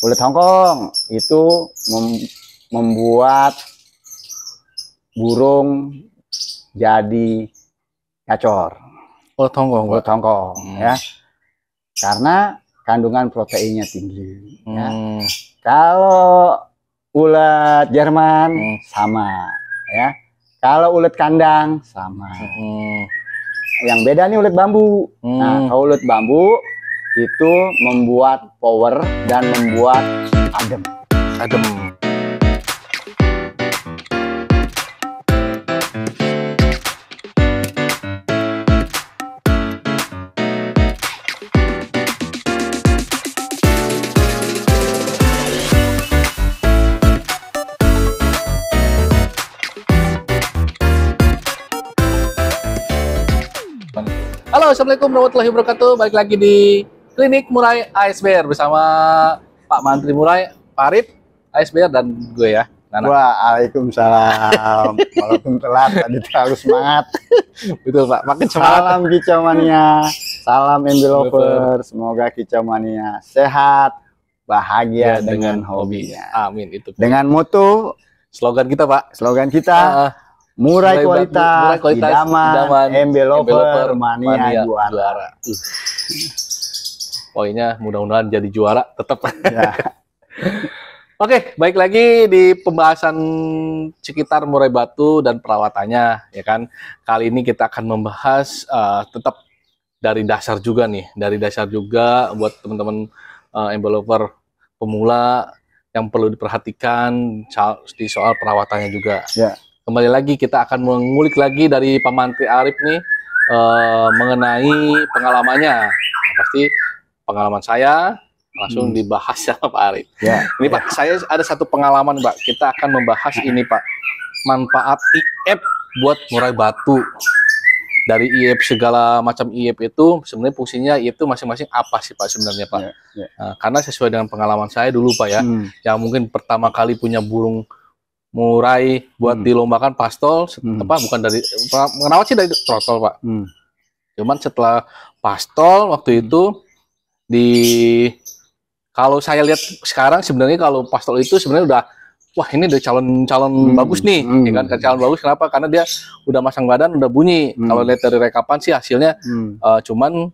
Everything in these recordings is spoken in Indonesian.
Ulet Hongkong itu membuat burung jadi gacor. Ulet Hongkong, Ulet Hongkong ya. Karena kandungan proteinnya tinggi ya. Kalau ulet Jerman sama ya. Kalau ulet kandang sama. Yang beda nih ulet bambu. Nah, kalau ulet bambu itu membuat power dan membuat adem. Halo, assalamualaikum warahmatullahi wabarakatuh. Balik lagi di Klinik Murai ASBR bersama Pak Mantri Murai, Pak Arif, ASBR dan gue ya. Nana. Waalaikumsalam. Walaupun telat, tadi terlalu semangat. Betul Pak, makin semangat. Salam Kicau Mania, salam MB Lover. Semoga Kicau Mania sehat, bahagia dengan hobinya. Amin itu. Dengan moto slogan kita Pak. Slogan kita. Murai kualitas, idaman, MB Lover, mania juara. Poinnya mudah-mudahan jadi juara tetap. Ya. Oke, baik lagi di pembahasan sekitar murai batu dan perawatannya, ya kan. Kali ini kita akan membahas tetap dari dasar juga nih, buat teman-teman MB Lover pemula yang perlu diperhatikan di soal perawatannya juga. Ya. Kembali lagi kita akan mengulik lagi dari Pak Mantri Arif nih mengenai pengalamannya. Nah, pasti pengalaman saya langsung dibahas sama Pak Arif. Ya. Ini Pak, saya ada satu pengalaman Pak. Kita akan membahas ini Pak, manfaat IF buat murai batu. Dari IF segala macam IF itu sebenarnya fungsinya IF itu masing-masing apa sih Pak sebenarnya Pak? Ya. Nah, karena sesuai dengan pengalaman saya dulu Pak ya, yang mungkin pertama kali punya burung murai buat dilombakan pastol, bukan dari mengenal sih dari trotol Pak. Cuman setelah pastol waktu itu kalau saya lihat sekarang sebenarnya kalau pastol itu sebenarnya udah wah ini udah calon bagus nih, ya kan? Calon bagus kenapa? Karena dia udah masang badan, udah bunyi. Kalau lihat dari rekapan sih hasilnya, cuman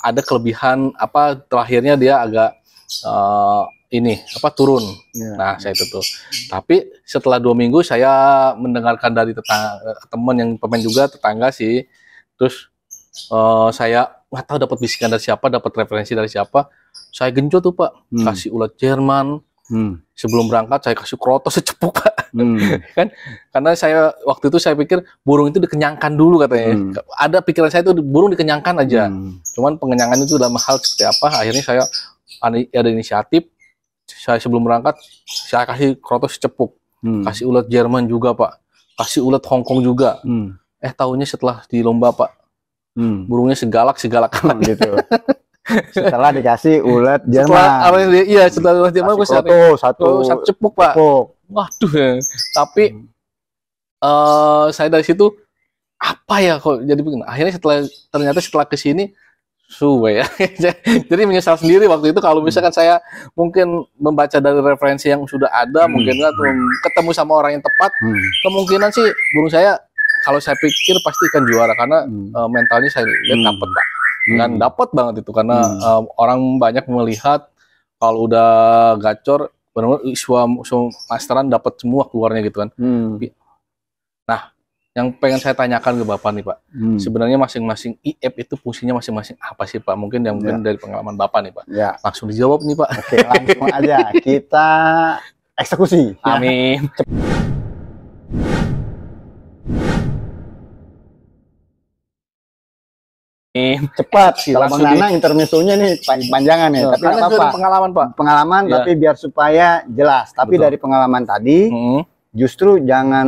ada kelebihan terakhirnya dia agak turun. Nah, saya itu tuh. Tapi setelah 2 minggu saya mendengarkan dari teman yang pemain juga, tetangga sih. Terus saya nggak tahu dapat bisikan dari siapa, dapat referensi dari siapa. Saya genjot tuh Pak, kasih ulat Jerman. Sebelum berangkat saya kasih krotos secepuk Pak. Kan? Karena waktu itu saya pikir burung itu dikenyangkan dulu katanya. Ada pikiran saya itu burung dikenyangkan aja. Cuman pengenyangan itu dalam hal seperti apa? Akhirnya saya ada inisiatif. Saya sebelum berangkat saya kasih krotos secepuk, kasih ulat Jerman juga Pak, kasih ulat Hongkong juga. Tahunya setelah di lomba Pak, burungnya segalak gitu. Setelah dikasih ulat Jerman, setelah ulat Jerman gue satu cepuk Pak. Waduh ya. Tapi saya dari situ apa ya kok jadi begini. Akhirnya ternyata setelah kesini ya. Jadi menyesal sendiri waktu itu kalau misalkan saya mungkin membaca dari referensi yang sudah ada, mungkin atau ketemu sama orang yang tepat, kemungkinan sih burung saya kalau saya pikir pasti akan juara karena mentalnya saya lihat dapat Pak. Dan dapat banget itu karena orang banyak melihat kalau udah gacor benar-benar masteran dapat semua keluarnya gitu kan. Nah, yang pengen saya tanyakan ke Bapak nih Pak, sebenarnya masing-masing IF itu fungsinya masing-masing apa sih Pak? Mungkin dari pengalaman Bapak nih Pak. Ya. Langsung dijawab nih Pak. Oke, langsung aja kita eksekusi. Amin. Cepat. Kalau Bang Nana intermezzonya nih panjangan nih, tapi nggak apa-apa. Pengalaman Pak. Pengalaman tapi biar supaya jelas. Tapi dari pengalaman tadi, justru jangan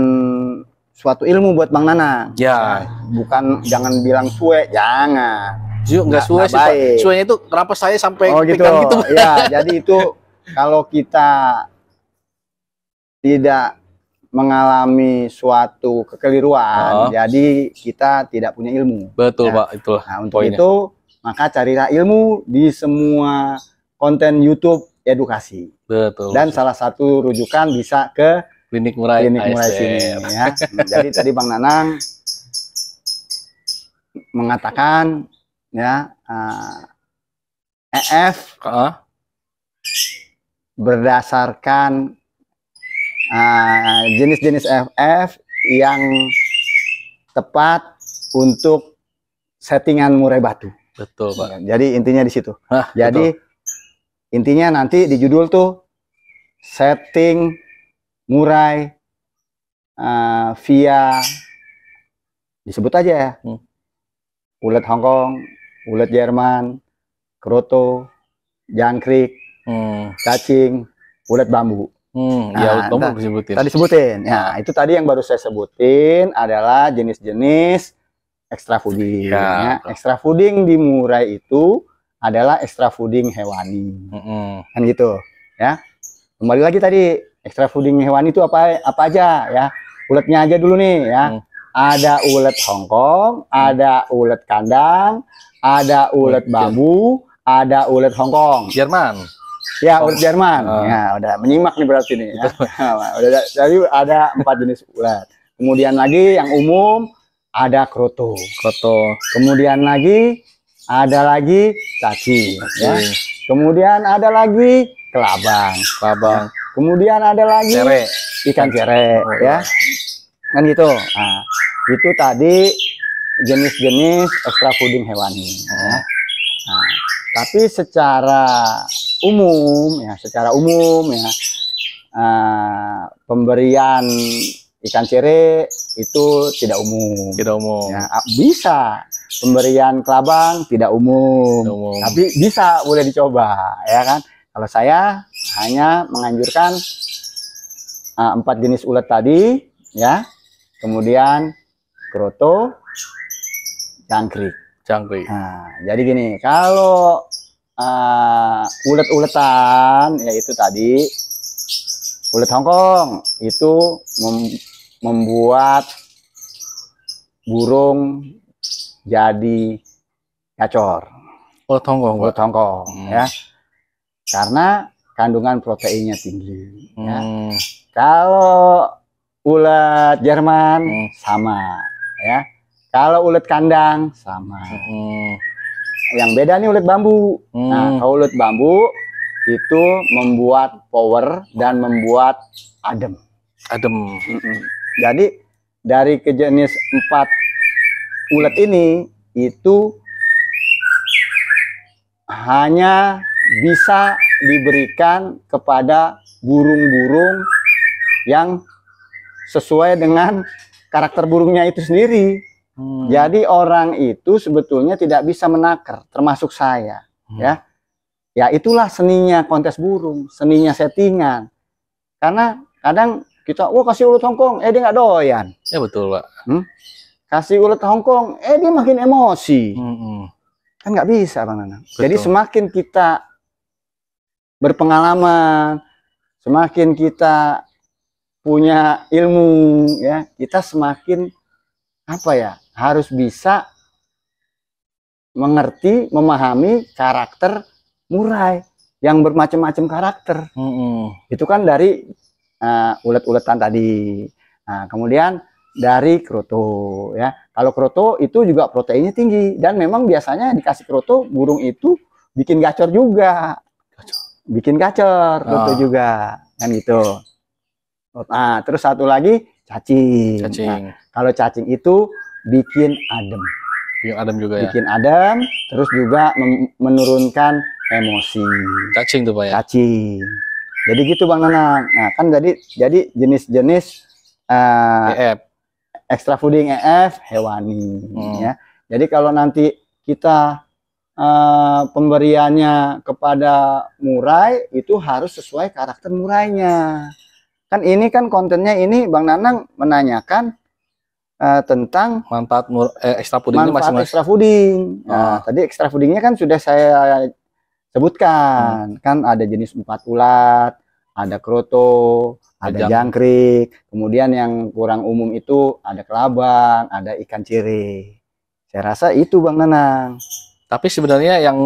suatu ilmu buat Bang Nana. Ya. Bukan jangan bilang suwe, jangan. Nggak suwe sih Pak. Suwenya itu kenapa saya sampai gitu. Ya, jadi itu kalau kita tidak mengalami suatu kekeliruan, jadi kita tidak punya ilmu. Betul Pak, itu. Nah, untuk itu maka carilah ilmu di semua konten YouTube edukasi. Betul. Dan salah satu rujukan bisa ke Klinik Murai sini ya. Jadi tadi Bang Nanang mengatakan ya EF berdasarkan jenis-jenis EF yang tepat untuk settingan murai batu. Betul, Pak. Jadi intinya di situ. Jadi betul. Intinya nanti di judul tuh setting murai via disebut aja ya. Ulet Hongkong, ulet Jerman, kroto, jangkrik, cacing, ulet bambu. Ya, ulet disebutin. Tadi sebutin. Ya, itu tadi yang baru saya sebutin adalah jenis-jenis extra fooding. Ya. Extra fooding di murai itu adalah extra fooding hewani. Kan gitu, ya. Kembali lagi tadi, extra fooding hewani itu apa aja ya? Uletnya aja dulu nih ya. Ada ulet Hongkong, ada ulet kandang, ada ulet bambu, ada ulet Hongkong. Jerman. Ya, ulet Jerman. Ya, udah menyimak nih berarti nih. Ya. Udah, jadi ada 4 jenis ulet. Kemudian lagi yang umum ada kroto. Kemudian lagi ada lagi cacing. Ya. Kemudian ada lagi kelabang. Ya. Kemudian ada lagi ikan cere. Ya. Kan gitu. Nah, itu tadi jenis-jenis extra fooding hewani. Ya. Nah, tapi secara umum ya, pemberian ikan cere itu tidak umum. Ya, bisa pemberian kelabang tidak umum. Tapi bisa, boleh dicoba ya kan. Kalau saya hanya menganjurkan 4 jenis ulet tadi ya. Kemudian kroto, jangkrik. Nah, jadi gini, kalau ulet-uletan yaitu tadi ulet Hongkong itu membuat burung jadi gacor. Ulet Hongkong ya. Karena kandungan proteinnya tinggi ya. Kalau ulet Jerman sama ya. Kalau ulet kandang sama. Yang beda nih ulet bambu. Nah, kalau ulet bambu itu membuat power dan membuat adem. Jadi dari jenis 4 ulet ini itu hanya bisa diberikan kepada burung-burung yang sesuai dengan karakter burungnya itu sendiri. Jadi orang itu sebetulnya tidak bisa menakar, termasuk saya, ya. Ya itulah seninya kontes burung, seninya settingan. Karena kadang kita, kasih ulet Hongkong, dia nggak doyan. Ya betul, Pak. Kasih ulet Hongkong, dia makin emosi. Kan nggak bisa, Bang Nanang. Jadi semakin kita berpengalaman, semakin kita punya ilmu, ya, kita semakin harus bisa mengerti, memahami karakter murai yang bermacam-macam karakter. Itu kan dari ulet-uletan tadi. Nah, kemudian dari kroto ya. Kalau kroto itu juga proteinnya tinggi dan memang biasanya dikasih kroto burung itu bikin gacor juga. Bikin gacor kroto juga kan gitu. Nah, terus satu lagi cacing. Nah, kalau cacing itu bikin adem. Bikin adem, terus juga menurunkan emosi. Cacing tuh, Pak ya. Cacing. Jadi gitu Bang Nanang. Nah, kan jadi jenis-jenis EF. Extra fooding EF hewani ya. Jadi kalau nanti kita pemberiannya kepada murai itu harus sesuai karakter murainya. Kan ini kan kontennya ini Bang Nanang menanyakan tentang manfaat extra fooding masing-masing. Extra fooding. Nah, tadi extra foodingnya kan sudah saya sebutkan. Kan ada jenis 4 ulat, ada kroto, ada jangkrik, kemudian yang kurang umum itu ada kelabang, ada ikan cere. Saya rasa itu Bang Nanang. Tapi sebenarnya yang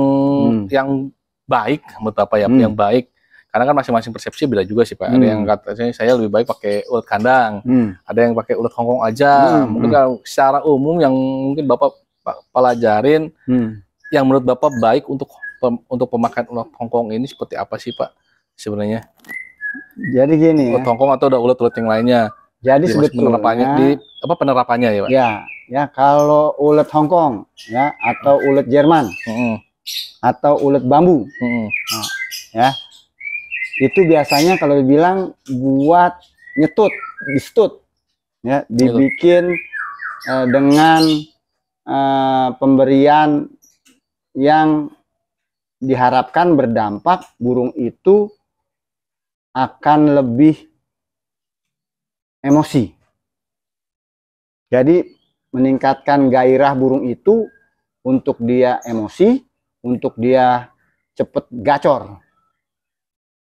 baik, menurut apa ya, yang baik karena kan masing-masing persepsi beda juga sih Pak. Ada yang katanya saya lebih baik pakai ulet kandang, ada yang pakai ulet Hongkong aja. Mungkin kalau secara umum yang mungkin Bapak pelajarin, yang menurut Bapak baik untuk pemakaian ulet Hongkong ini seperti apa sih Pak sebenarnya? Jadi gini ulet Hongkong atau ada ulet-ulet yang lainnya? Jadi sebetulnya penerapannya ya Pak? Ya kalau ulet Hongkong ya atau ulet Jerman atau ulet bambu, nah, ya itu biasanya kalau dibilang buat nyetut, distut, ya dibikin dengan pemberian yang diharapkan berdampak burung itu akan lebih emosi. Jadi meningkatkan gairah burung itu untuk dia emosi, untuk dia cepet gacor.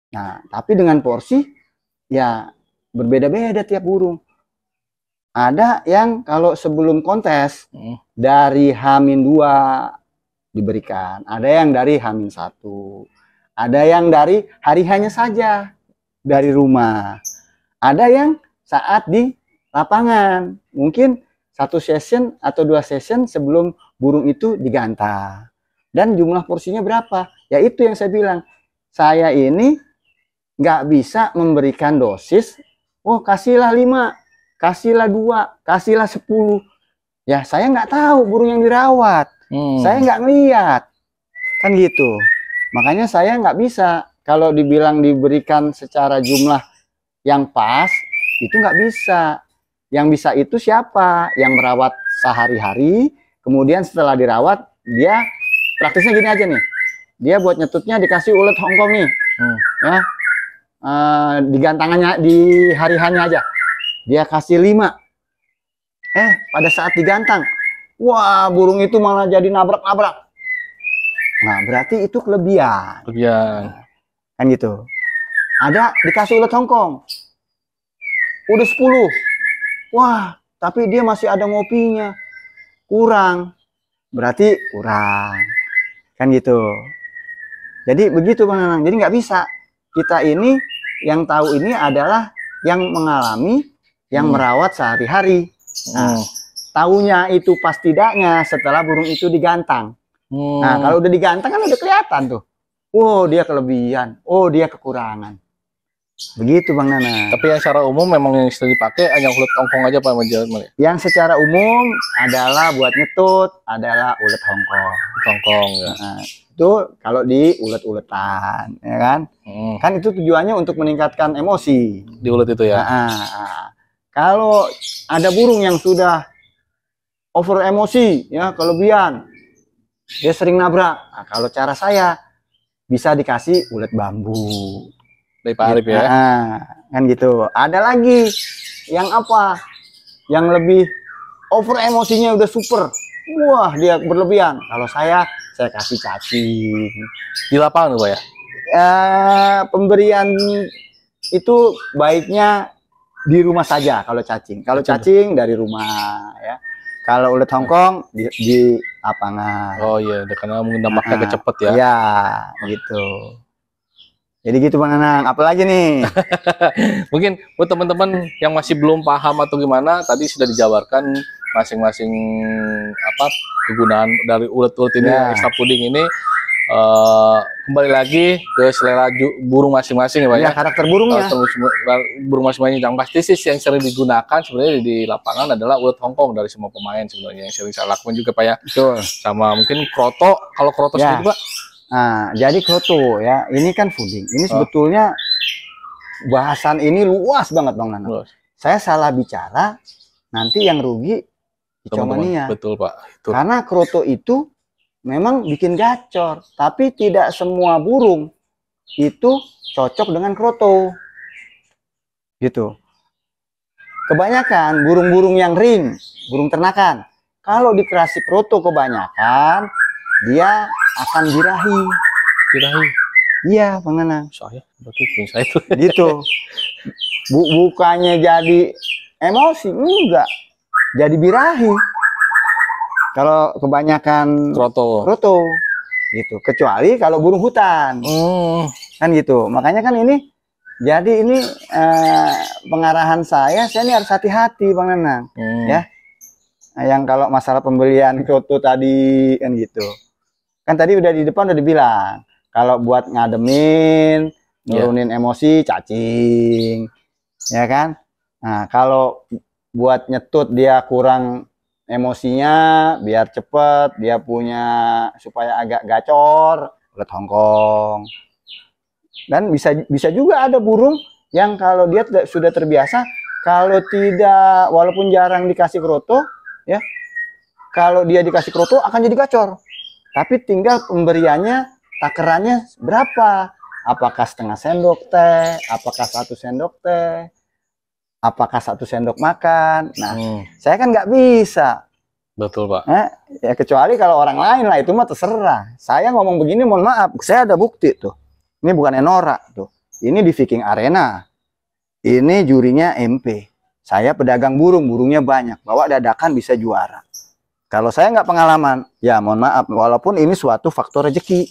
Nah, tapi dengan porsi ya berbeda-beda tiap burung. Ada yang kalau sebelum kontes dari H-2 diberikan, ada yang dari H-1, ada yang dari hari hanya saja dari rumah, ada yang saat di lapangan, mungkin 1 session atau 2 session sebelum burung itu digantang. Dan jumlah porsinya berapa? Ya itu yang saya bilang, saya ini nggak bisa memberikan dosis, oh kasihlah 5, kasihlah 2, kasihlah 10. Ya saya nggak tahu burung yang dirawat, saya nggak ngeliat, kan gitu. Makanya saya nggak bisa, kalau dibilang diberikan secara jumlah yang pas, itu nggak bisa. Yang bisa itu siapa? Yang merawat sehari-hari, kemudian setelah dirawat, dia praktisnya gini aja nih, dia buat nyetutnya dikasih ulet Hongkong nih, ya. Di gantangannya di hari hanya aja dia kasih 5, pada saat digantang, wah burung itu malah jadi nabrak-nabrak. Nah berarti itu kelebihan kan gitu. Ada dikasih ulet Hongkong udah 10, wah tapi dia masih ada ngopinya, kurang, berarti kurang kan gitu. Jadi begitu Bang Nanang. Jadi nggak bisa, kita ini yang tahu ini adalah yang mengalami, yang merawat sehari-hari. Nah, tahunya itu pas tidaknya setelah burung itu digantang. Nah, kalau udah digantang kan udah kelihatan tuh. Oh, dia kelebihan. Oh, dia kekurangan. Begitu Bang Nana. Tapi yang secara umum memang yang sering dipakai hanya ulet Hongkong aja Pak Majalman. Yang secara umum adalah buat nyetut adalah ulet Hongkong. Hongkong ya. Nah, itu kalau di ulet-uletan, ya kan? Kan itu tujuannya untuk meningkatkan emosi di ulet itu ya. Kalau ada burung yang sudah over emosi, ya kelebihan, dia sering nabrak. Nah, kalau cara saya bisa dikasih ulet bambu. Dari Pak Arif ya. Kan gitu. Ada lagi yang apa? Yang lebih over emosinya udah super. Wah, dia berlebihan. Kalau saya kasih cacing. Di lapangan Pak ya? Pemberian itu baiknya di rumah saja kalau cacing. Kalau cacing dari rumah ya. Kalau ulet Hongkong di lapangan. Oh iya, karena mungkin dampaknya cepet ya. Iya, gitu. Jadi gitu Bang Nanang, apalagi nih? Mungkin buat teman-teman yang masih belum paham atau gimana, tadi sudah dijabarkan masing-masing kegunaan dari ulet-ulet ini, extra puding ini. Kembali lagi ke selera burung masing-masing ya Pak ya. Karakter burungnya. Burung masing-masing yang pasti sih yang sering digunakan sebenarnya di lapangan adalah ulet Hongkong dari semua pemain sebenarnya, yang sering saya lakukan juga Pak ya. Betul. Sama mungkin kroto, kalau kroto sendiri Pak. Nah, jadi kroto ya, ini kan fooding. Ini sebetulnya bahasan ini luas banget Bang Nanang. Saya salah bicara, nanti yang rugi Kicomania. Betul Pak. Itu. Karena kroto itu memang bikin gacor, tapi tidak semua burung itu cocok dengan kroto. Gitu. Kebanyakan burung-burung yang ring, burung ternakan, kalau dikasih kroto kebanyakan, dia akan birahi. Birahi? Iya, Bang Nanang. Saya, berarti saya itu. Gitu. Bukannya jadi emosi, enggak. Jadi birahi. Kalau kebanyakan kroto. Gitu. Kecuali kalau burung hutan. Kan gitu. Makanya kan ini, jadi ini pengarahan saya ini harus hati-hati Bang Nanang. Ya. Nah, yang kalau masalah pembelian kroto tadi kan gitu. Kan tadi udah di depan udah dibilang, kalau buat ngademin, nurunin emosi, cacing. Ya kan? Nah, kalau buat nyetut dia kurang emosinya, biar cepet dia punya, supaya agak gacor, ulet Hongkong. Dan bisa juga ada burung yang kalau dia sudah terbiasa, kalau tidak, walaupun jarang dikasih kroto, ya, kalau dia dikasih kroto akan jadi gacor. Tapi tinggal pemberiannya, takarannya berapa? Apakah setengah sendok teh? Apakah 1 sendok teh? Apakah 1 sendok makan? Nah, saya kan nggak bisa. Betul, Pak. Ya kecuali kalau orang lain lah, itu mah terserah. Saya ngomong begini, mohon maaf, saya ada bukti tuh. Ini bukan Enora tuh. Ini di Viking Arena. Ini jurinya MP. Saya pedagang burung, burungnya banyak. Bawa dadakan bisa juara. Kalau saya nggak pengalaman, ya mohon maaf, walaupun ini suatu faktor rezeki,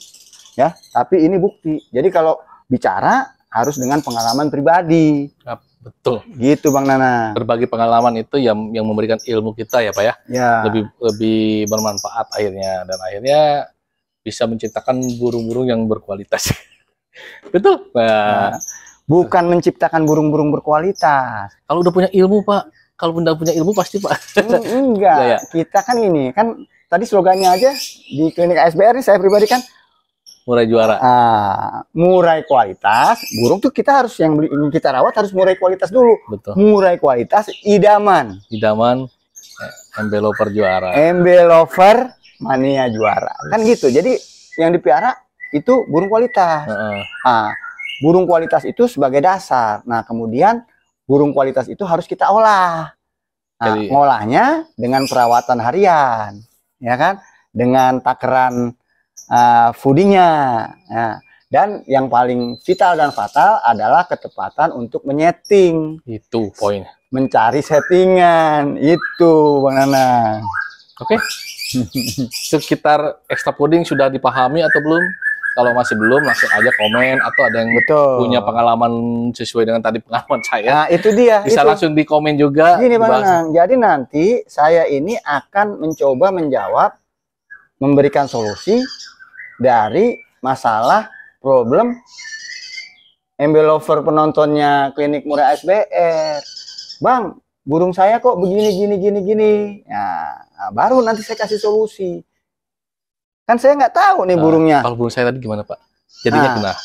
ya, tapi ini bukti. Jadi kalau bicara harus dengan pengalaman pribadi. Ya, betul. Gitu Bang Nana. Berbagi pengalaman itu yang memberikan ilmu kita ya Pak ya. Ya. Lebih bermanfaat akhirnya, dan akhirnya bisa menciptakan burung-burung yang berkualitas. Betul. Nah, bukan menciptakan burung-burung berkualitas. Kalau udah punya ilmu Pak. Kalau benda punya ilmu pasti Pak. Enggak, ya. Kita kan ini, kan tadi slogannya aja di klinik ASBR ini saya pribadi kan murai juara. Murai kualitas, burung tuh kita harus yang beli, kita rawat harus murai kualitas dulu. Betul. Murai kualitas, idaman. Idaman, embelover juara. Embelover mania juara. Kan gitu. Jadi yang dipiara itu burung kualitas. Burung kualitas itu sebagai dasar. Nah, kemudian burung kualitas itu harus kita olah. Nah, ngolahnya dengan perawatan harian, ya kan? Dengan takaran foodingnya. Nah, dan yang paling vital dan fatal adalah ketepatan untuk menyeting. Itu poin. Mencari settingan. Itu Bang Nana. Oke. Sekitar extra fooding sudah dipahami atau belum? Kalau masih belum, langsung aja komen, atau ada yang punya pengalaman sesuai dengan tadi pengalaman saya. Nah, itu dia. Bisa langsung di komen juga. Gini Bang Nanang, jadi nanti saya ini akan mencoba menjawab, memberikan solusi dari masalah problem embelover penontonnya klinik murai ASBR. Bang, burung saya kok begini, gini. Nah, baru nanti saya kasih solusi. Kan saya nggak tahu nih burungnya. Kalau burung saya tadi gimana Pak? Jadinya gimana?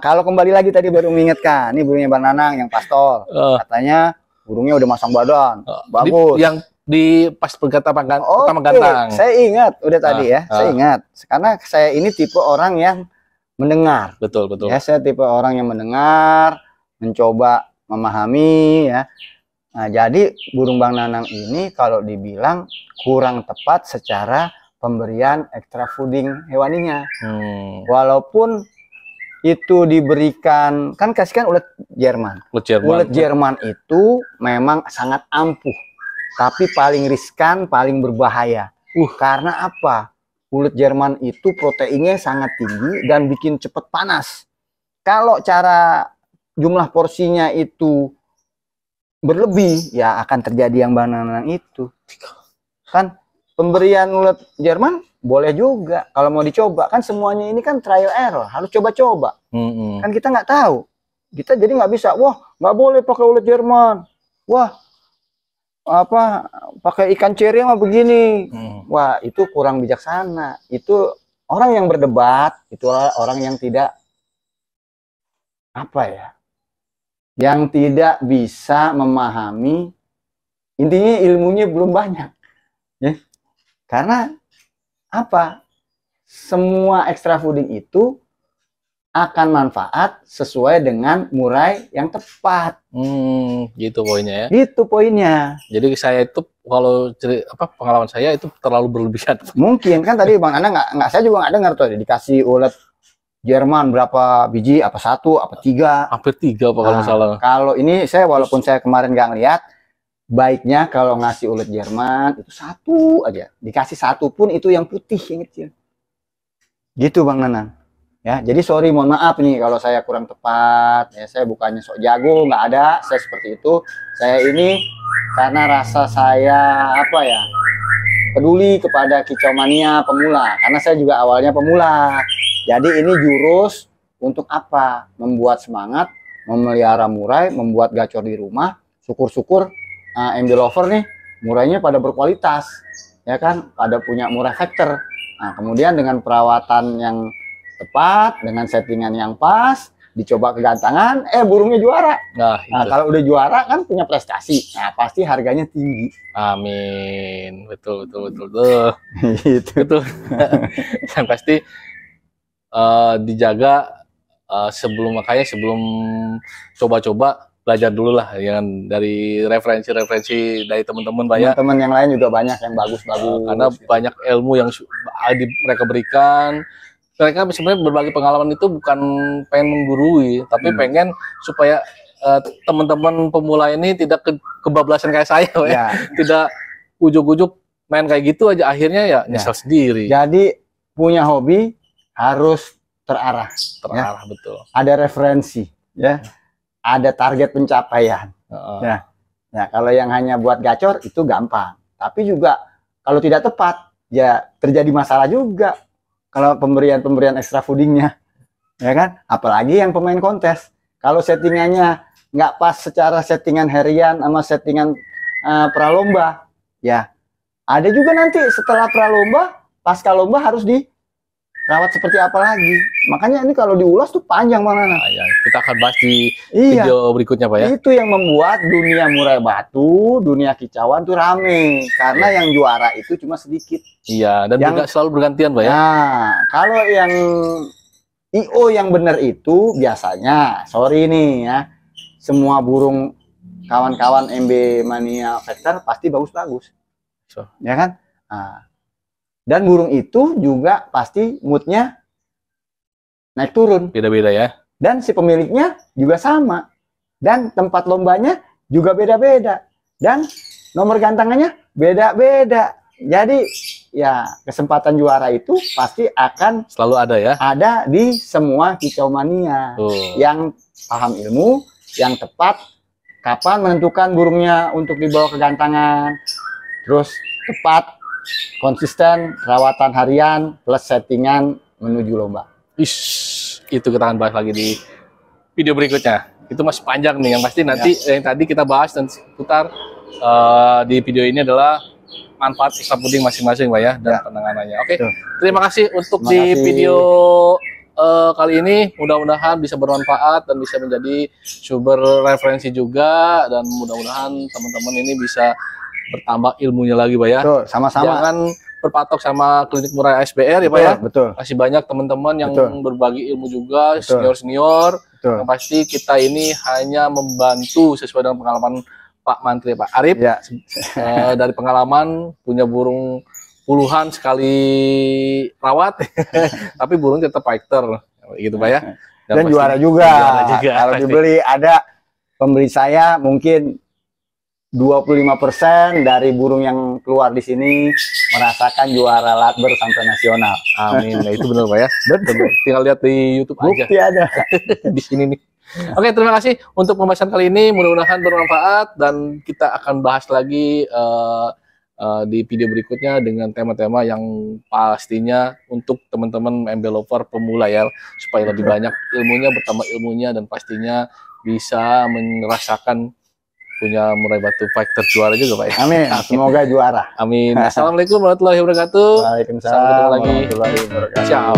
Kalau kembali lagi tadi baru mengingatkan, ini burungnya Bang Nanang yang pastol. Katanya burungnya udah masang badan, bagus. Yang di pas pertama gantang. Saya ingat, udah tadi ya, saya ingat. Karena saya ini tipe orang yang mendengar. Betul. Ya, saya tipe orang yang mendengar, mencoba memahami ya. Nah, jadi burung Bang Nanang ini kalau dibilang kurang tepat secara pemberian extra fooding hewaninya. Walaupun itu diberikan, kan kasihkan ulet Jerman. Ulet Jerman itu memang sangat ampuh, tapi paling riskan, paling berbahaya. Karena apa? Ulet Jerman itu proteinnya sangat tinggi dan bikin cepet panas. Kalau cara jumlah porsinya itu berlebih, ya akan terjadi yang Bang Nanang itu. Kan pemberian ulet Jerman boleh juga kalau mau dicoba, kan semuanya ini kan trial error, harus coba-coba. Kan kita nggak tahu, kita jadi nggak bisa, wah nggak boleh pakai ulet Jerman, wah apa pakai ikan ceri mah begini, wah itu kurang bijaksana. Itu orang yang berdebat, itu orang yang tidak apa ya, yang tidak bisa memahami, intinya ilmunya belum banyak ya. Karena apa? Semua extra fooding itu akan manfaat sesuai dengan murai yang tepat. Gitu poinnya ya. Gitu poinnya. Jadi saya itu kalau pengalaman saya itu terlalu berlebihan. Mungkin kan tadi Bang Anda nggak saya juga nggak dengar tuh dikasih ulet Jerman berapa biji, apa 1, apa 3. Hampir 3 Pak kalau salah. Kalau ini saya walaupun saya kemarin nggak ngeliat, baiknya kalau ngasih ulet Jerman itu 1 aja, dikasih 1 pun itu yang putih yang kecil, gitu Bang Nanang Ya, jadi sorry, mohon maaf nih kalau saya kurang tepat. Ya, saya bukannya sok jago, nggak ada. Saya seperti itu. Saya ini karena rasa saya apa ya, peduli kepada kicau mania pemula. Karena saya juga awalnya pemula. Jadi ini jurus untuk apa? Membuat semangat, memelihara murai, membuat gacor di rumah. Syukur-syukur MB lover nih, murainya pada berkualitas, ya kan? Pada punya murai factor. Nah, kemudian dengan perawatan yang tepat, dengan settingan yang pas, dicoba kegantangan, burungnya juara. Nah, kalau udah juara kan punya prestasi. Nah, pasti harganya tinggi. Amin. Betul. Gitu. Betul. Yang pasti dijaga sebelum coba-coba, belajar dulu lah yang dari referensi dari teman-teman, Pak ya. Teman-teman yang lain juga banyak yang bagus-bagus. Karena banyak ilmu yang mereka berikan. Mereka sebenarnya berbagi pengalaman itu bukan pengen menggurui, tapi pengen supaya teman-teman pemula ini tidak kebablasan kayak saya, ya. Tidak ujuk-ujuk main kayak gitu aja, akhirnya ya nyesel sendiri. Jadi punya hobi harus terarah, ya. Betul. Ada referensi, ya. Ada target pencapaian. Ya, kalau yang hanya buat gacor itu gampang, tapi juga kalau tidak tepat, ya terjadi masalah juga. Kalau pemberian extra foodingnya, ya kan? Apalagi yang pemain kontes, kalau settingannya nggak pas secara settingan harian sama settingan pralomba, ya ada juga nanti setelah pralomba, pasca lomba harus dirawat seperti apa lagi. Makanya ini kalau diulas tuh panjang banget. Ya, kita akan bahas di video berikutnya, Pak ya. Itu yang membuat dunia murai batu, dunia kicauan tuh rame. Karena yang juara itu cuma sedikit. Iya, dan juga selalu bergantian, Pak ya. Nah, kalau yang IO yang benar itu biasanya, sorry nih ya, semua burung kawan-kawan MB Mania Factor pasti bagus-bagus. Ya kan? Nah, dan burung itu juga pasti moodnya naik turun. Beda-beda ya. Dan si pemiliknya juga sama. Dan tempat lombanya juga beda-beda. Dan nomor gantangannya beda-beda. Jadi ya kesempatan juara itu pasti akan selalu ada ya. Ada di semua kicau mania. Yang paham ilmu, yang tepat, kapan menentukan burungnya untuk dibawa ke gantangan. Terus tepat, konsisten, perawatan harian, plus settingan menuju lomba. Itu kita akan bahas lagi di video berikutnya. Itu masih panjang nih, yang pasti nanti yang tadi kita bahas dan seputar di video ini adalah manfaat extra fooding masing-masing, Pak ya, dan penanganannya. Oke, terima kasih untuk video kali ini. Mudah-mudahan bisa bermanfaat dan bisa menjadi sumber referensi juga, dan mudah-mudahan teman-teman ini bisa bertambah ilmunya lagi, Pak ya. Sama-sama. Jangan berpatok sama klinik murai ASBR ya, Pak ya. Betul. Masih banyak teman-teman yang berbagi ilmu juga, senior-senior. Yang pasti kita ini hanya membantu sesuai dengan pengalaman Pak Mantri, Pak Arif. Ya. Dari pengalaman punya burung puluhan sekali rawat, tapi burung tetap fighter, gitu Pak ya. Dan juara juga. Kalau dibeli, ada pembeli saya mungkin 25% dari burung yang keluar di sini merasakan juara Latber sampai nasional. Amin. Nah, itu benar Pak ya. Betul. Tinggal lihat di YouTube aja. Bukti ada di sini nih. Oke, terima kasih untuk pembahasan kali ini. Mudah-mudahan bermanfaat dan kita akan bahas lagi di video berikutnya dengan tema-tema yang pastinya untuk teman-teman MB lover pemula ya, supaya lebih banyak ilmunya, bertambah ilmunya, dan pastinya bisa merasakan punya murai batu fighter juara juga, Pak ya. Amin. Semoga juara. Amin. Assalamualaikum warahmatullahi wabarakatuh. Waalaikumsalam warahmatullahi wabarakatuh. Ciao.